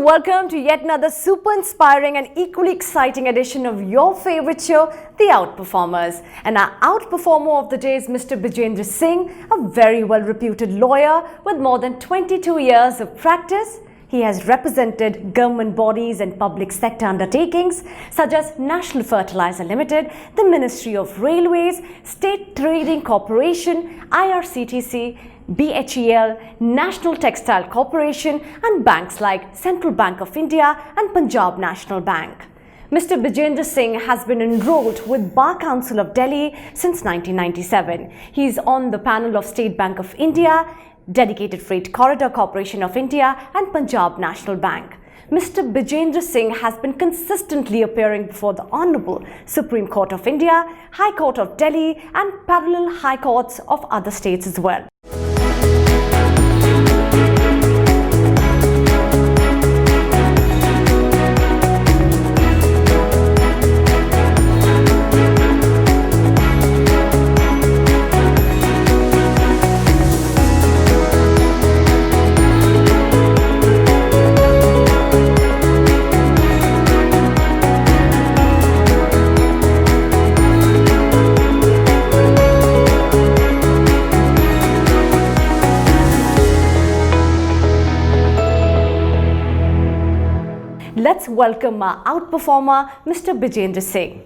welcome to yet another super inspiring and equally exciting edition of your favorite show, The Outperformers. And our outperformer of the day is Mr. Bijendra Singh, a very well-reputed lawyer with more than 22 years of practice. He has represented government bodies and public sector undertakings such as National Fertilizer Limited, the Ministry of Railways, State Trading Corporation, IRCTC, BHEL, National Textile Corporation and banks like Central Bank of India and Punjab National Bank. Mr. Bijendra Singh has been enrolled with Bar Council of Delhi since 1997. He is on the panel of State Bank of India, Dedicated Freight Corridor Corporation of India and Punjab National Bank. Mr. Bijendra Singh has been consistently appearing before the Honorable Supreme Court of India, High Court of Delhi and parallel high courts of other states as well. Let's welcome our outperformer, Mr. Bijendra Singh.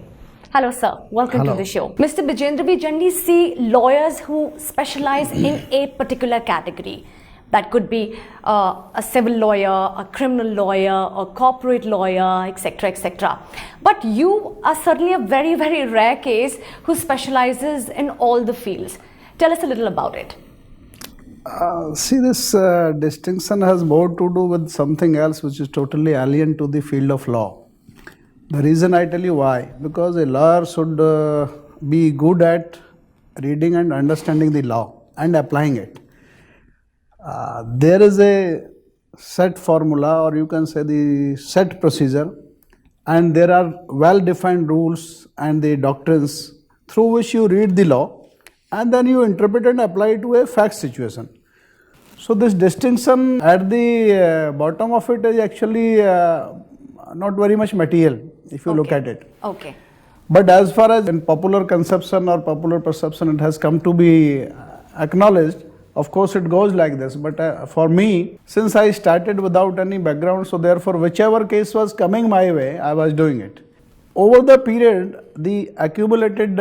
Hello, sir. Welcome to the show. Mr. Bijendra, we generally see lawyers who specialize in a particular category. That could be a civil lawyer, a criminal lawyer, a corporate lawyer, etc., etc. But you are certainly a very, very rare case who specializes in all the fields. Tell us a little about it. See, this distinction has more to do with something else which is totally alien to the field of law. The reason I tell you why, because a lawyer should be good at reading and understanding the law and applying it. There is a set formula, or you can say the set procedure, and there are well-defined rules and the doctrines through which you read the law and then you interpret and apply it to a fact situation. So this distinction at the bottom of it is actually not very much material if you look at it. Okay. But as far as in popular conception or popular perception it has come to be acknowledged, of course it goes like this. But for me, since I started without any background, so therefore whichever case was coming my way, I was doing it. Over the period, the accumulated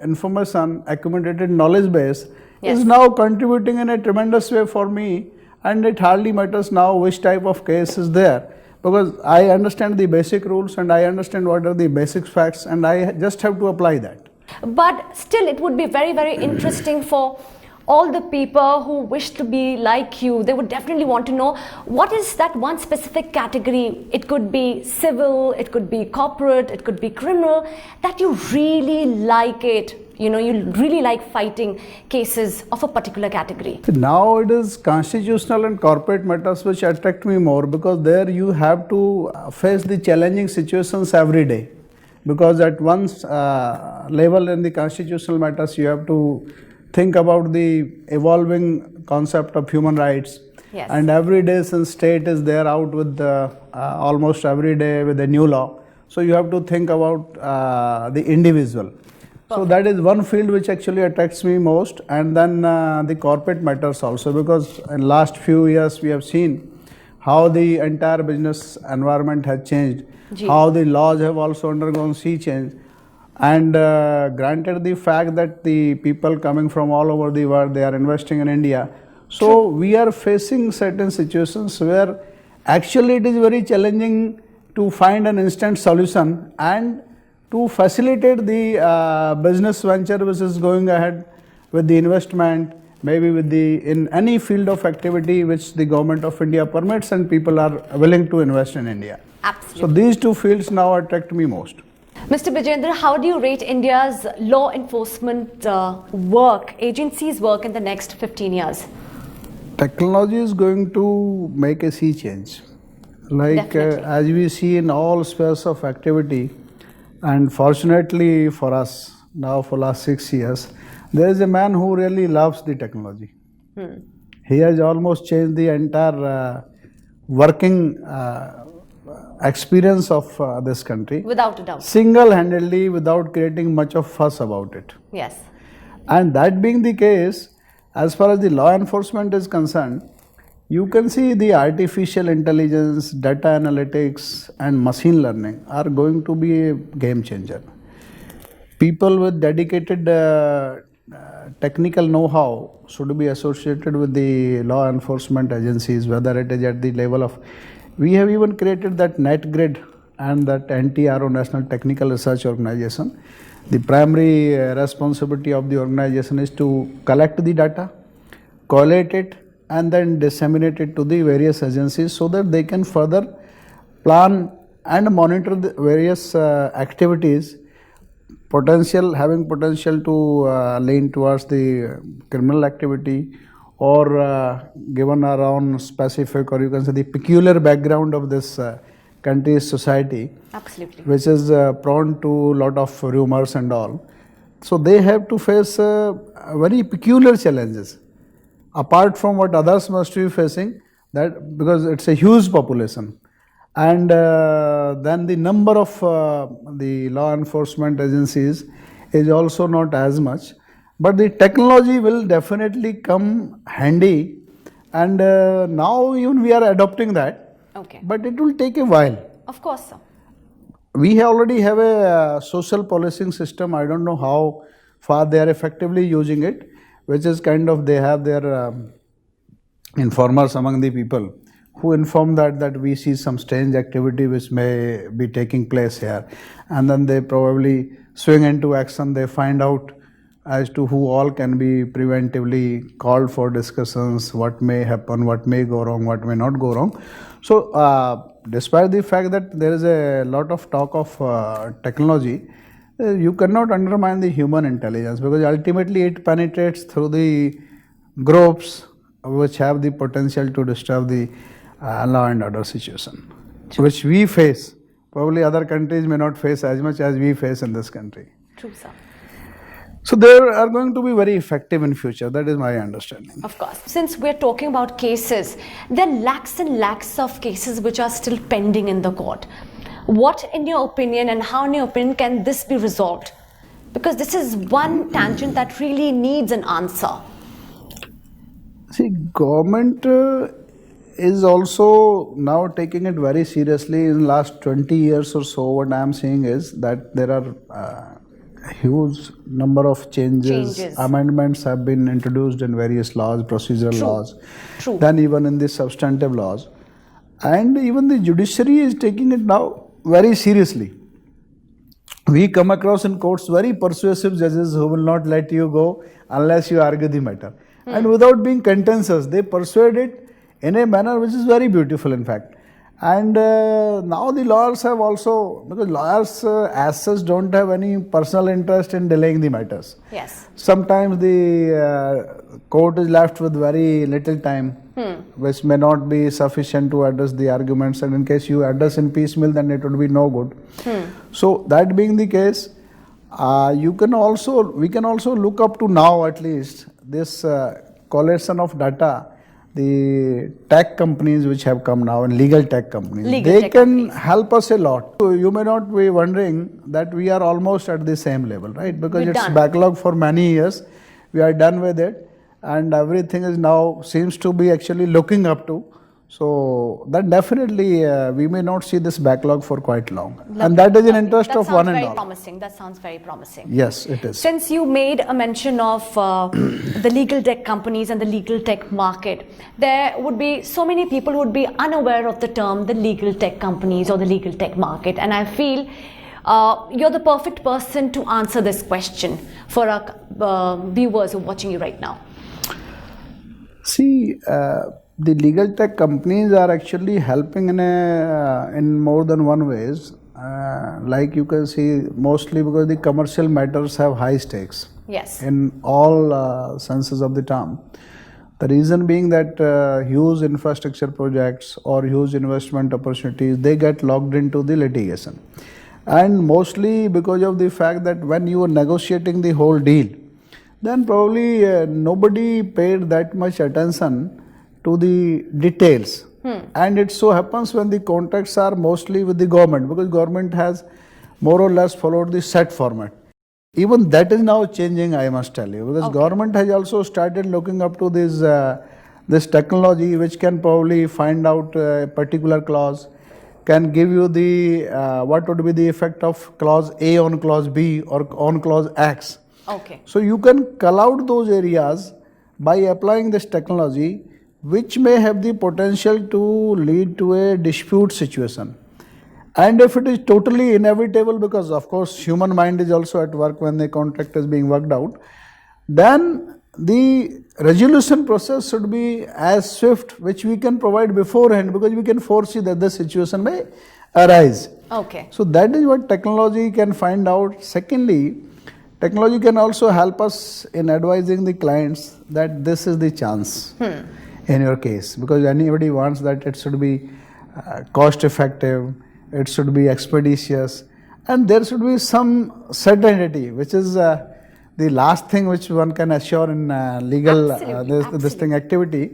information, accumulated knowledge base is now contributing in a tremendous way for me, and it hardly matters now which type of case is there, because I understand the basic rules and I understand what are the basic facts and I just have to apply that. But still it would be very, very interesting for all the people who wish to be like you. They would definitely want to know what is that one specific category. It could be civil, it could be corporate, it could be criminal, that you really like it. You know, you really like fighting cases of a particular category. Now it is constitutional and corporate matters which attract me more, because there you have to face the challenging situations every day. Because at one level in the constitutional matters you have to think about the evolving concept of human rights. Yes. And every day since state is there out with almost every day with a new law. So you have to think about the individual. So that is one field which actually attracts me most, and then the corporate matters also, because in last few years we have seen how the entire business environment has changed, how the laws have also undergone sea change, and granted the fact that the people coming from all over the world, they are investing in India. So we are facing certain situations where actually it is very challenging to find an instant solution and to facilitate the business venture which is going ahead with the investment, maybe with the in any field of activity which the government of India permits and people are willing to invest in India. Absolutely. So these two fields now attract me most. Mr. Bijendra, how do you rate India's law enforcement agencies' work in the next 15 years? Technology is going to make a sea change. Like as we see in all spheres of activity, and fortunately for us, now for last 6 years, there is a man who really loves the technology. He has almost changed the entire working experience of this country Without a doubt. single-handedly without creating much of fuss about it. Yes. And that being the case, as far as the law enforcement is concerned, you can see the artificial intelligence, data analytics, and machine learning are going to be a game changer. People with dedicated technical know-how should be associated with the law enforcement agencies, whether it is at the level of. We have even created that NetGrid and that NTRO, National Technical Research Organization. The primary responsibility of the organization is to collect the data, collate it, and then disseminate it to the various agencies so that they can further plan and monitor the various activities having potential to lean towards the criminal activity or given around specific, or you can say the peculiar background of this country's society. Absolutely. Which is prone to a lot of rumors and all. So they have to face very peculiar challenges apart from what others must be facing, that because it's a huge population, and then the number of the law enforcement agencies is also not as much, but the technology will definitely come handy, and now even we are adopting that. Okay. But it will take a while. Of course, sir. We already have a social policing system. I don't know how far they are effectively using it, which is kind of they have their informers among the people who inform that we see some strange activity which may be taking place here, and then they probably swing into action. They find out as to who all can be preventively called for discussions, what may happen, what may go wrong, what may not go wrong. So despite the fact that there is a lot of talk of technology, you cannot undermine the human intelligence, because ultimately it penetrates through the groups which have the potential to disturb the law and order situation, which we face. Probably other countries may not face as much as we face in this country. True, sir. So they are going to be very effective in future. That is my understanding. Of course. Since we're talking about cases, there are lakhs and lakhs of cases which are still pending in the court. What, in your opinion, and how, in your opinion, can this be resolved? Because this is one tangent that really needs an answer. See, government is also now taking it very seriously. In the last 20 years or so, what I am seeing is that there are huge number of changes. Amendments have been introduced in various laws, procedural laws, then even in the substantive laws, and even the judiciary is taking it now very seriously. We come across in courts very persuasive judges who will not let you go unless you argue the matter, and without being contentious, they persuade it in a manner which is very beautiful, in fact. And now the lawyers have also, because lawyers as such don't have any personal interest in delaying the matters. Yes. Sometimes the court is left with very little time, which may not be sufficient to address the arguments, and in case you address in piecemeal, then it would be no good. So that being the case, we can also look up to now at least this collation of data. The tech companies which have come now, and legal tech companies, they can help us a lot. So you may not be wondering that we are almost at the same level, right? Because it's backlog for many years. We are done with it, and everything is now seems to be actually looking up to. So that definitely we may not see this backlog for quite long. And that is in interest of one and all. Promising. That sounds very promising. Yes, it is. Since you made a mention of the legal tech companies and the legal tech market, there would be so many people who would be unaware of the term the legal tech companies or the legal tech market. And I feel you're the perfect person to answer this question for our viewers who are watching you right now. See, the legal tech companies are actually helping in more than one ways. Like you can see, mostly because the commercial matters have high stakes. Yes. In all senses of the term. The reason being that huge infrastructure projects or huge investment opportunities, they get locked into the litigation. And mostly because of the fact that when you are negotiating the whole deal, then probably nobody paid that much attention to the details And it so happens when the contracts are mostly with the government, because government has more or less followed the set format. Even that is now changing, I must tell you, because government has also started looking up to this technology, which can probably find out a particular clause, can give you the what would be the effect of clause A on clause B or on clause X. Okay. So you can cull out those areas by applying this technology, which may have the potential to lead to a dispute situation. And if it is totally inevitable, because of course human mind is also at work when the contract is being worked out, then the resolution process should be as swift, which we can provide beforehand, because we can foresee that the situation may arise. Okay. So that is what technology can find out. Secondly, technology can also help us in advising the clients that this is the chance in your case, because anybody wants that it should be cost effective, it should be expeditious, and there should be some certainty, which is the last thing which one can assure in legal this thing activity.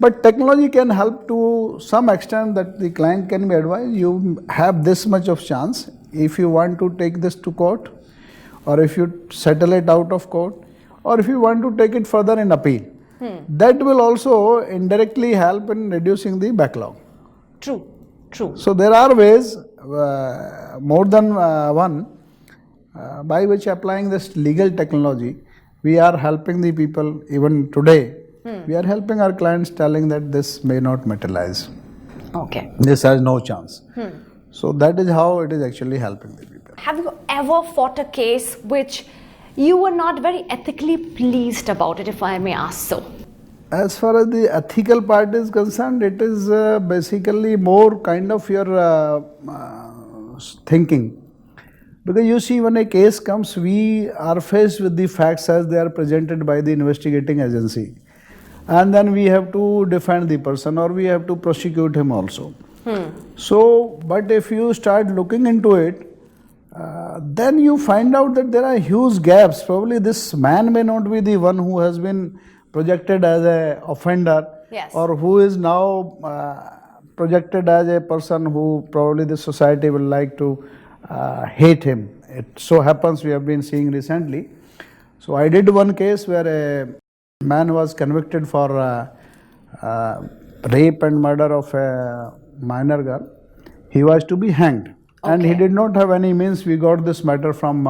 But technology can help to some extent that the client can be advised, you have this much of chance if you want to take this to court, or if you settle it out of court, or if you want to take it further in appeal. That will also indirectly help in reducing the backlog. True. True. So there are ways, more than one, by which applying this legal technology, we are helping the people even today. We are helping our clients, telling that this may not materialize. Okay. This has no chance. So that is how it is actually helping the people. Have you ever fought a case which you were not very ethically pleased about it, if I may ask so? As far as the ethical part is concerned, it is basically more kind of your thinking. Because you see, when a case comes, we are faced with the facts as they are presented by the investigating agency. And then we have to defend the person, or we have to prosecute him also. So, but if you start looking into it, then you find out that there are huge gaps. Probably this man may not be the one who has been projected as an offender, or who is now projected as a person who probably the society will like to hate him. It so happens we have been seeing recently. So I did one case where a man was convicted for rape and murder of a minor girl. He was to be hanged, and he did not have any means. We got this matter from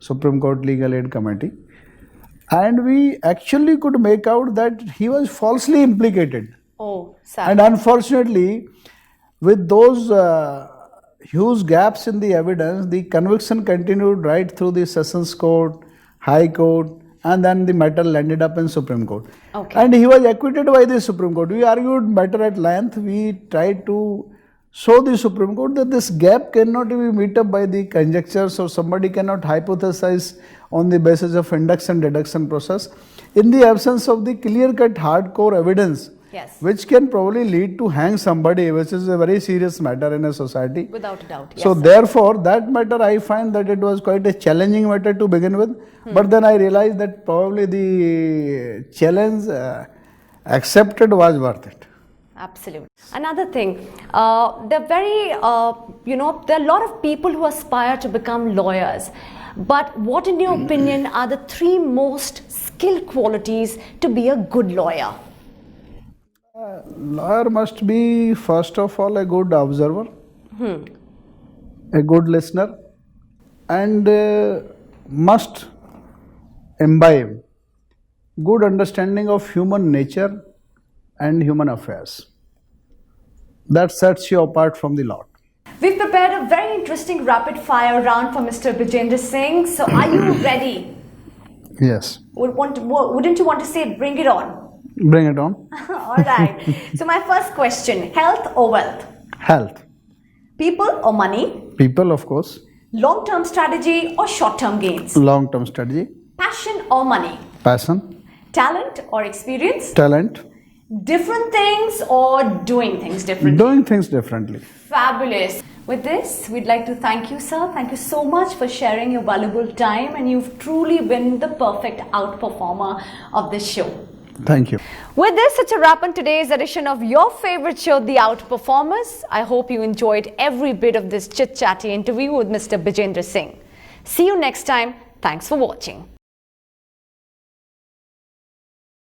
Supreme Court Legal Aid Committee, and we actually could make out that he was falsely implicated. Oh, sad. And unfortunately, with those huge gaps in the evidence, the conviction continued right through the Sessions Court, High Court, and then the matter landed up in Supreme Court. And he was acquitted by the Supreme Court. We argued matter at length. We tried to show the Supreme Court that this gap cannot be met up by the conjectures, or somebody cannot hypothesize on the basis of induction deduction process in the absence of the clear-cut hardcore evidence, which can probably lead to hang somebody, which is a very serious matter in a society. Without a doubt. So therefore, that matter, I find that it was quite a challenging matter to begin with. But then I realized that probably the challenge accepted was worth it. Absolutely. Another thing, there are there are a lot of people who aspire to become lawyers. But what, in your opinion, are the three most skilled qualities to be a good lawyer? Lawyer must be, first of all, a good observer, a good listener, and must imbibe good understanding of human nature and human affairs. That sets you apart from the lot. We've prepared a very interesting rapid fire round for Mr. Bijendra Singh. So are you ready? Yes. Wouldn't you want to say bring it on? Bring it on. All right. So my first question, health or wealth? Health. People or money? People, of course. Long-term strategy or short-term gains? Long-term strategy. Passion or money? Passion. Talent or experience? Talent. Different things or doing things differently? Doing things differently. Fabulous. With this, we'd like to thank you, sir. Thank you so much for sharing your valuable time, and you've truly been the perfect outperformer of this show. Thank you. With this, it's a wrap on today's edition of your favorite show, The Outperformers. I hope you enjoyed every bit of this chit-chatty interview with Mr. Bijendra Singh. See you next time. Thanks for watching.